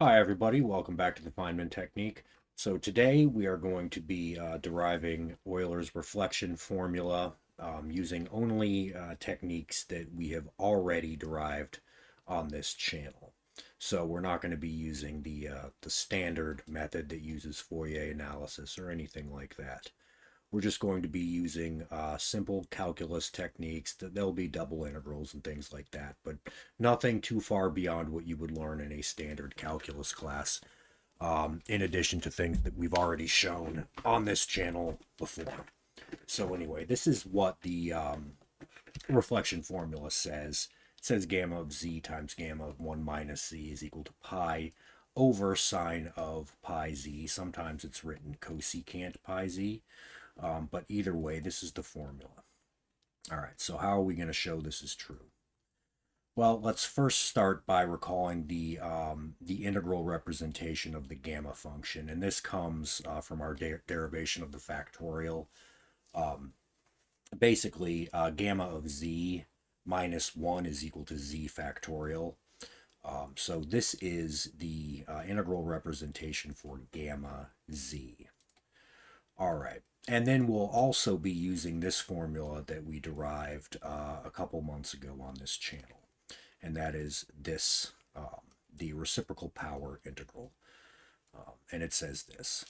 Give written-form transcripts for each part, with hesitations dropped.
Hi everybody, welcome back to the Feynman Technique. So today we are going to be deriving Euler's reflection formula using only techniques that we have already derived on this channel. So we're not going to be using the standard method that uses Fourier analysis or anything like that. We're just going to be using simple calculus techniques. There'll be double integrals and things like that, but nothing too far beyond what you would learn in a standard calculus class, in addition to things that we've already shown on this channel before. So anyway, this is what the reflection formula says. It says gamma of z times gamma of 1 minus z is equal to pi over sine of pi z. Sometimes it's written cosecant pi z. But either way, this is the formula. All right, so how are we going to show this is true? Well, let's first start by recalling the integral representation of the gamma function, and this comes from our derivation of the factorial. Um, Basically, gamma of z minus 1 is equal to z factorial. So this is the integral representation for gamma z. All right. And then we'll also be using this formula that we derived a couple months ago on this channel. And that is this, the reciprocal power integral. And it says this.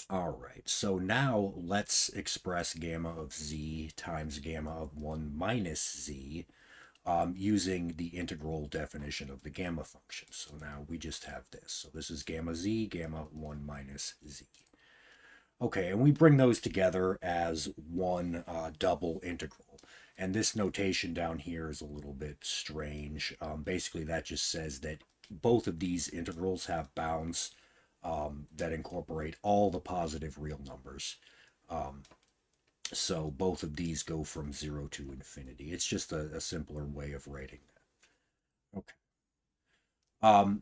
All right, so now let's express gamma of z times gamma of 1 minus z using the integral definition of the gamma function. So now we just have this. So this is gamma z, gamma 1 minus z. Okay, and we bring those together as one double integral. And this notation down here is a little bit strange. Basically, that just says that both of these integrals have bounds that incorporate all the positive real numbers. So both of these go from 0 to infinity. It's just a simpler way of writing that. Okay.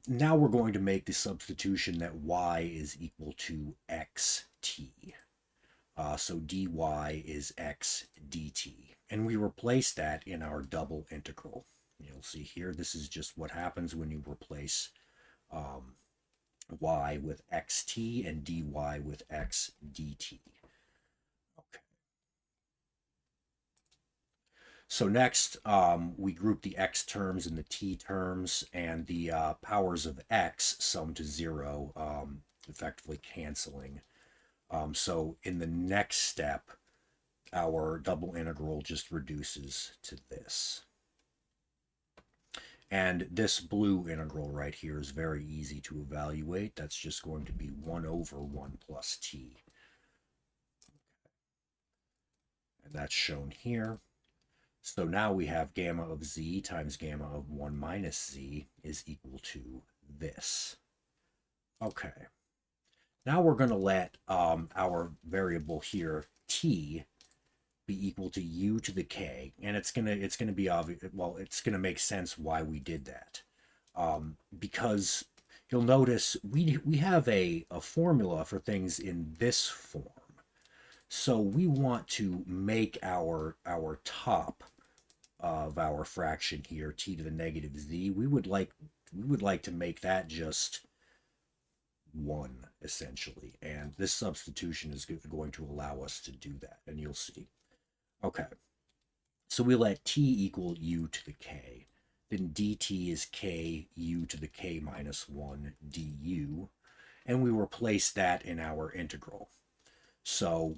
Now we're going to make the substitution that y is equal to xt. So dy is x dt. And we replace that in our double integral. You'll see here, this is just what happens when you replace y with xt and dy with x dt. Okay. So next, we group the x terms and the t terms, and the powers of x sum to 0, effectively canceling. So in the next step, our double integral just reduces to this. And this blue integral right here is very easy to evaluate. That's just going to be 1 over 1 plus t. And that's shown here. So now we have gamma of z times gamma of 1 minus z is equal to this. Okay. Now we're going to let our variable here, t, be equal to u to the k, and it's gonna be obvious. Well, it's gonna make sense why we did that, because you'll notice we have a formula for things in this form. So we want to make our top of our fraction here, t to the negative z. We would like to make that just 1 essentially, and this substitution is going to allow us to do that, and you'll see. Okay, so we let t equal u to the k. Then dt is k u to the k minus 1 du, and we replace that in our integral. So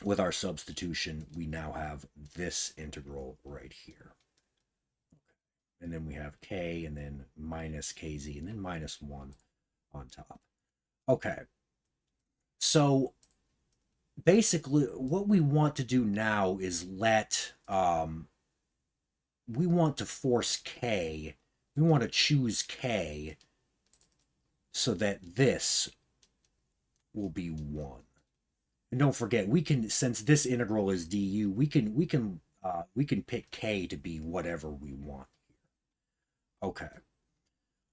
with our substitution, we now have this integral right here. And then we have k, and then minus kz, and then minus 1 on top. Okay, so basically what we want to do now is we want to force k, we want to choose k so that this will be 1. And don't forget, we can, since this integral is du, we can pick k to be whatever we want. Okay.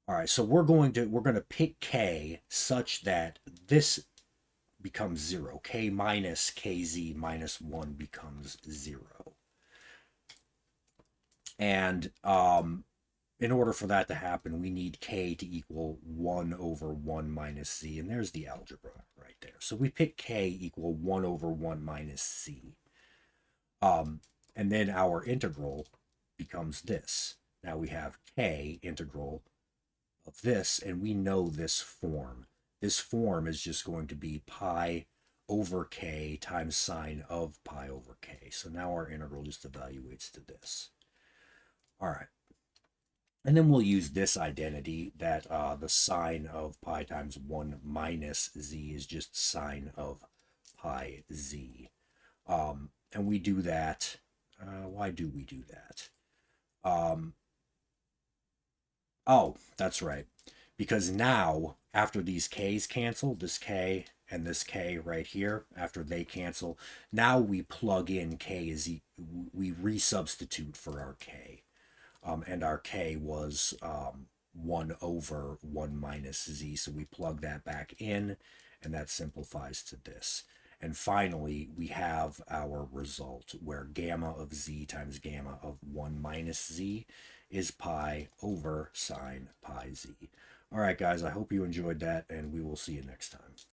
All right, so we're going to pick k such that this becomes 0. K minus kz minus 1 becomes 0. And in order for that to happen, we need k to equal 1 over 1 minus z. And there's the algebra right there. So we pick k equal 1 over 1 minus z. And then our integral becomes this. Now we have k integral of this, and we know this form. This form is just going to be pi over k times sine of pi over k. So now our integral just evaluates to this. All right. And then we'll use this identity that the sine of pi times 1 minus z is just sine of pi z. And we do that. Why do we do that? Oh, that's right. Because now, after these k's cancel, this k and this k right here, after they cancel, now we plug in k is we resubstitute for our k. And our k was 1 over 1 minus z, so we plug that back in, and that simplifies to this. And finally, we have our result where gamma of z times gamma of 1 minus z is pi over sine pi z. All right, guys, I hope you enjoyed that, and we will see you next time.